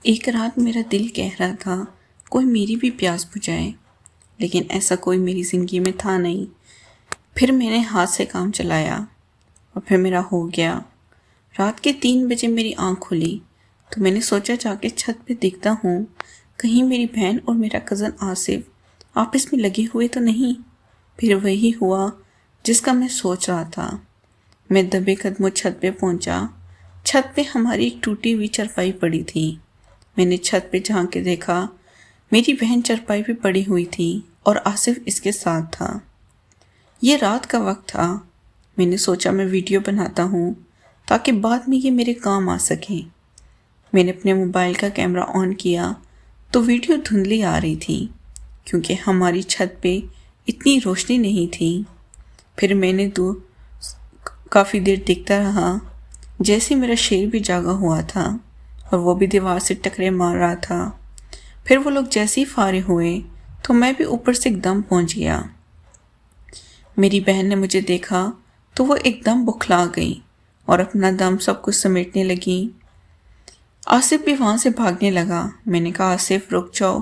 ایک رات میرا دل کہہ رہا تھا کوئی میری بھی پیاس بجھائے، لیکن ایسا کوئی میری زندگی میں تھا نہیں۔ پھر میں نے ہاتھ سے کام چلایا اور پھر میرا ہو گیا۔ رات کے 3 بجے میری آنکھ کھلی تو میں نے سوچا جا کے چھت پہ دیکھتا ہوں کہیں میری بہن اور میرا کزن آصف آپس میں لگے ہوئے تو نہیں۔ پھر وہی ہوا جس کا میں سوچ رہا تھا۔ میں دبے قدموں چھت پہ پہنچا۔ چھت پہ ہماری ایک ٹوٹی ہوئی چرپائی پڑی تھی۔ میں نے چھت پہ جھانک کے دیکھا، میری بہن چرپائی پہ پڑی ہوئی تھی اور آصف اس کے ساتھ تھا۔ یہ رات کا وقت تھا۔ میں نے سوچا میں ویڈیو بناتا ہوں تاکہ بعد میں یہ میرے کام آ سکے۔ میں نے اپنے موبائل کا کیمرہ آن کیا تو ویڈیو دھندلی آ رہی تھی کیونکہ ہماری چھت پہ اتنی روشنی نہیں تھی۔ پھر میں نے کافی دیر دیکھتا رہا، جیسے میرا شیر بھی جاگا ہوا تھا اور وہ بھی دیوار سے ٹکرے مار رہا تھا۔ پھر وہ لوگ جیسے ہی فارغ ہوئے تو میں بھی اوپر سے ایک دم پہنچ گیا۔ میری بہن نے مجھے دیکھا تو وہ ایک دم بکھلا گئی اور اپنا دم سب کچھ سمیٹنے لگی۔ آصف بھی وہاں سے بھاگنے لگا۔ میں نے کہا آصف رک جاؤ،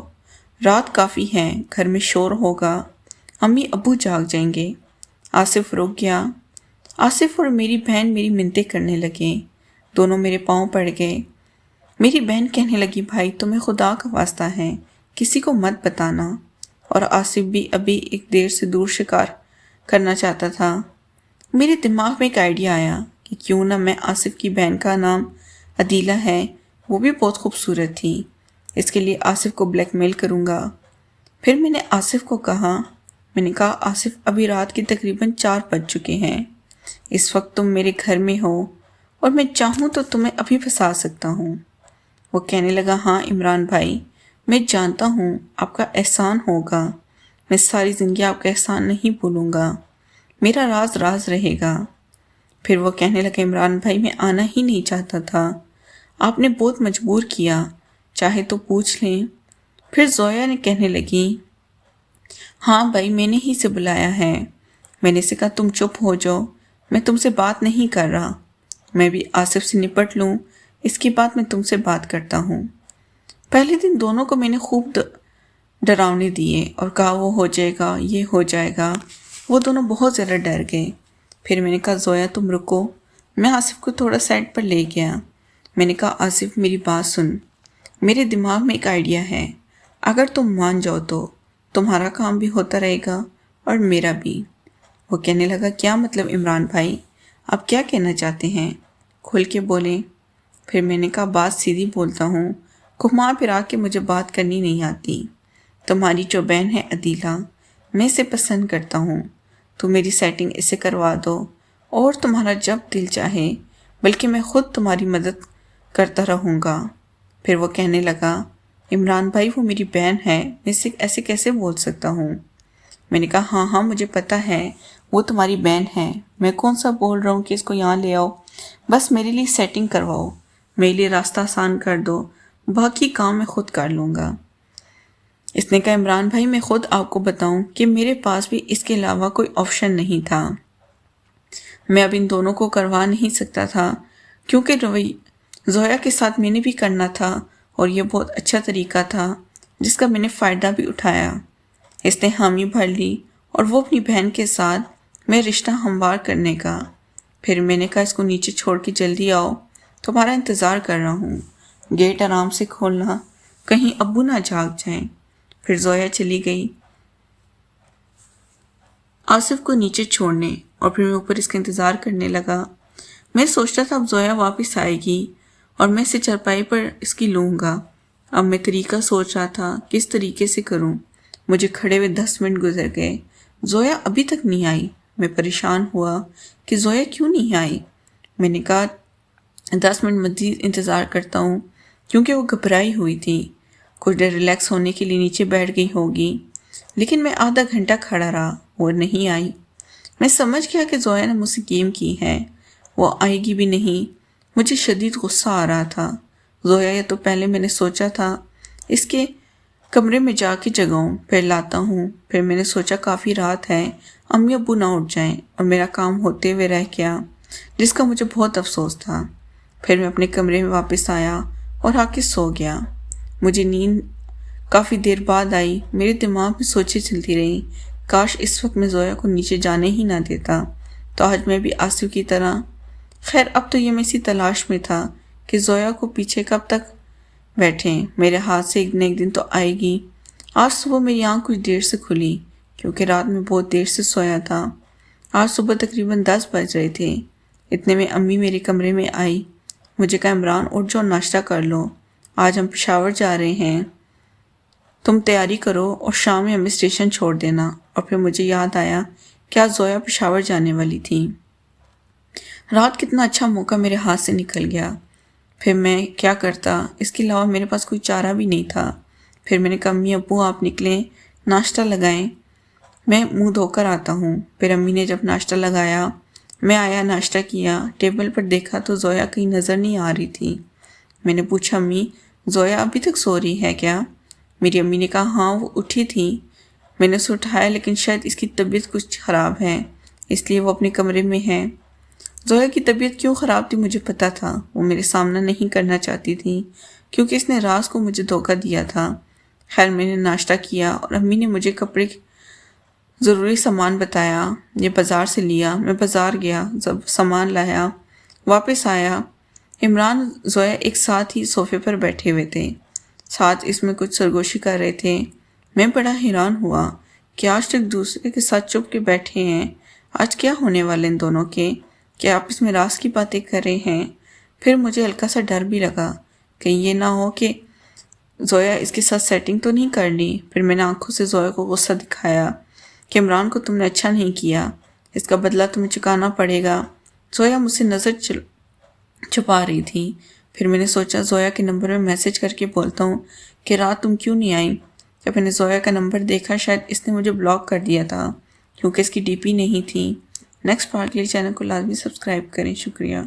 رات کافی ہے، گھر میں شور ہوگا، امی ابو جاگ جائیں گے۔ آصف رک گیا۔ آصف اور میری بہن میری منتیں کرنے لگے، دونوں میرے پاؤں پڑ گئے۔ میری بہن کہنے لگی بھائی تمہیں خدا کا واسطہ ہے کسی کو مت بتانا، اور آصف بھی ابھی ایک دیر سے دور شکار کرنا چاہتا تھا۔ میرے دماغ میں ایک آئیڈیا آیا کہ کیوں نہ میں آصف کی بہن کا نام عدیلہ ہے، وہ بھی بہت خوبصورت تھی، اس کے لیے آصف کو بلیک میل کروں گا۔ پھر میں نے آصف کو کہا، میں نے کہا آصف ابھی رات کے تقریباً 4 بج چکے ہیں، اس وقت تم میرے گھر میں ہو اور میں چاہوں تو تمہیں ابھی پھنسا سکتا ہوں۔ وہ کہنے لگا ہاں عمران بھائی، میں جانتا ہوں آپ کا احسان ہوگا، میں ساری زندگی آپ کا احسان نہیں بھولوں گا، میرا راز راز رہے گا۔ پھر وہ کہنے لگا عمران بھائی میں آنا ہی نہیں چاہتا تھا، آپ نے بہت مجبور کیا، چاہے تو پوچھ لیں۔ پھر زویا نے کہنے لگی ہاں بھائی میں نے ہی سے بلایا ہے۔ میں نے سے کہا تم چپ ہو جاؤ، میں تم سے بات نہیں کر رہا، میں بھی آصف سے نپٹ لوں، اس کے بعد میں تم سے بات کرتا ہوں۔ پہلے دن دونوں کو میں نے خوب ڈراونے دیے اور کہا وہ ہو جائے گا، یہ ہو جائے گا۔ وہ دونوں بہت زیادہ ڈر گئے۔ پھر میں نے کہا زویا تم رکو، میں آصف کو تھوڑا سائڈ پر لے گیا۔ میں نے کہا آصف میری بات سن، میرے دماغ میں ایک آئیڈیا ہے، اگر تم مان جاؤ تو تمہارا کام بھی ہوتا رہے گا اور میرا بھی۔ وہ کہنے لگا کیا مطلب عمران بھائی، آپ کیا کہنا چاہتے ہیں، کھل کے بولیں۔ پھر میں نے کہا بات سیدھی بولتا ہوں، گھما پھرا کے مجھے بات کرنی نہیں آتی۔ تمہاری جو بہن ہے عدیلہ، میں اسے پسند کرتا ہوں، تو میری سیٹنگ اسے کروا دو اور تمہارا جب دل چاہے، بلکہ میں خود تمہاری مدد کرتا رہوں گا۔ پھر وہ کہنے لگا عمران بھائی وہ میری بہن ہے، میں اسے ایسے کیسے بول سکتا ہوں۔ میں نے کہا ہاں مجھے پتہ ہے وہ تمہاری بہن ہے، میں کون سا بول رہا ہوں کہ اس کو یہاں لے آؤ، بس میرے لیے سیٹنگ کرواؤ، میرے لیے راستہ آسان کر دو، باقی کام میں خود کر لوں گا۔ اس نے کہا عمران بھائی میں خود آپ کو بتاؤں کہ میرے پاس بھی اس کے علاوہ کوئی آپشن نہیں تھا، میں اب ان دونوں کو کروا نہیں سکتا تھا کیونکہ زویا کے ساتھ میں نے بھی کرنا تھا اور یہ بہت اچھا طریقہ تھا جس کا میں نے فائدہ بھی اٹھایا۔ اس نے حامی بھر لی اور وہ اپنی بہن کے ساتھ میں رشتہ ہموار کرنے کا۔ پھر میں نے کہا اس کو نیچے چھوڑ کے جلدی آؤ، تمہارا انتظار کر رہا ہوں، گیٹ آرام سے کھولنا، کہیں ابو نہ جاگ جائیں۔ پھر زویا چلی گئی آصف کو نیچے چھوڑنے اور پھر میں اوپر اس کا انتظار کرنے لگا۔ میں سوچتا تھا اب زویا واپس آئے گی اور میں اسے چرپائی پر اس کی لوں گا۔ اب میں طریقہ سوچ رہا تھا کس طریقے سے کروں۔ مجھے کھڑے ہوئے 10 منٹ گزر گئے، زویا ابھی تک نہیں آئی۔ میں پریشان ہوا کہ زویا کیوں نہیں آئی۔ میں نے کہا 10 منٹ مزید انتظار کرتا ہوں، کیونکہ وہ گھبرائی ہوئی تھی، کچھ دیر ریلیکس ہونے کے لیے نیچے بیٹھ گئی ہوگی۔ لیکن میں آدھا گھنٹہ کھڑا رہا، وہ نہیں آئی۔ میں سمجھ گیا کہ زویا نے مجھ سے گیم کی ہے، وہ آئے گی بھی نہیں۔ مجھے شدید غصہ آ رہا تھا۔ زویا یا تو پہلے میں نے سوچا تھا اس کے کمرے میں جا کے جگاؤں پھر لاتا ہوں، پھر میں نے سوچا کافی رات ہے، امی ابو نہ اٹھ جائیں اور میرا کام ہوتے ہوئے رہ گیا، جس کا مجھے بہت افسوس تھا۔ پھر میں اپنے کمرے میں واپس آیا اور آ کے سو گیا۔ مجھے نیند کافی دیر بعد آئی۔ میرے دماغ میں سوچیں چلتی رہیں، کاش اس وقت میں زویا کو نیچے جانے ہی نہ دیتا تو آج میں بھی آصف کی طرح۔ خیر اب تو یہ میں اسی تلاش میں تھا کہ زویا کو پیچھے کب تک بیٹھیں، میرے ہاتھ سے ایک نہ ایک دن تو آئے گی۔ آج صبح میری آنکھ کچھ دیر سے کھلی کیونکہ رات میں بہت دیر سے سویا تھا۔ آج صبح تقریباً 10 بج رہے تھے۔ اتنے میں امی میرے کمرے میں آئی۔ مجھے کہا عمران اٹھ جاؤ، ناشتہ کر لو، آج ہم پشاور جا رہے ہیں، تم تیاری کرو اور شام میں ہمیں اسٹیشن چھوڑ دینا۔ اور پھر مجھے یاد آیا کہ آج زویا پشاور جانے والی تھی۔ رات کتنا اچھا موقع میرے ہاتھ سے نکل گیا۔ پھر میں کیا کرتا، اس کے علاوہ میرے پاس کوئی چارہ بھی نہیں تھا۔ پھر میں نے کہا امی ابو آپ نکلیں، ناشتہ لگائیں، میں منہ دھو کر آتا ہوں۔ پھر امی نے جب ناشتہ لگایا، میں آیا، ناشتہ کیا، ٹیبل پر دیکھا تو زویا کہیں نظر نہیں آ رہی تھی۔ میں نے پوچھا امی زویا ابھی تک سو رہی ہے کیا؟ میری امی نے کہا ہاں وہ اٹھی تھی، میں نے اسے اٹھایا لیکن شاید اس کی طبیعت کچھ خراب ہے اس لیے وہ اپنے کمرے میں ہے۔ زویا کی طبیعت کیوں خراب تھی مجھے پتا تھا، وہ میرے سامنا نہیں کرنا چاہتی تھی کیونکہ اس نے راز کو مجھے دھوکہ دیا تھا۔ خیر میں نے ناشتہ کیا اور امی نے مجھے کپڑے ضروری سامان بتایا، یہ بازار سے لیا۔ میں بازار گیا، سامان لایا، واپس آیا۔ عمران زویا ایک ساتھ ہی صوفے پر بیٹھے ہوئے تھے، ساتھ اس میں کچھ سرگوشی کر رہے تھے۔ میں بڑا حیران ہوا کہ آج تک دوسرے کے ساتھ چپ کے بیٹھے ہیں، آج کیا ہونے والے ان دونوں کے، کیا آپس میں راز کی باتیں کر رہے ہیں؟ پھر مجھے ہلکا سا ڈر بھی لگا کہیں یہ نہ ہو کہ زویا اس کے ساتھ سیٹنگ تو نہیں کر لی۔ پھر میں نے آنکھوں سے زویا کو غصہ دکھایا کہ عمران کو تم نے اچھا نہیں کیا، اس کا بدلہ تمہیں چکانا پڑے گا۔ زویا مجھ سے نظر چھپا رہی تھی۔ پھر میں نے سوچا زویا کے نمبر میں میسج کر کے بولتا ہوں کہ رات تم کیوں نہیں آئی۔ جب میں نے زویا کا نمبر دیکھا شاید اس نے مجھے بلاک کر دیا تھا کیونکہ اس کی ڈی پی نہیں تھی۔ نیکسٹ پارٹ کے لیے چینل کو لازمی سبسکرائب کریں، شکریہ۔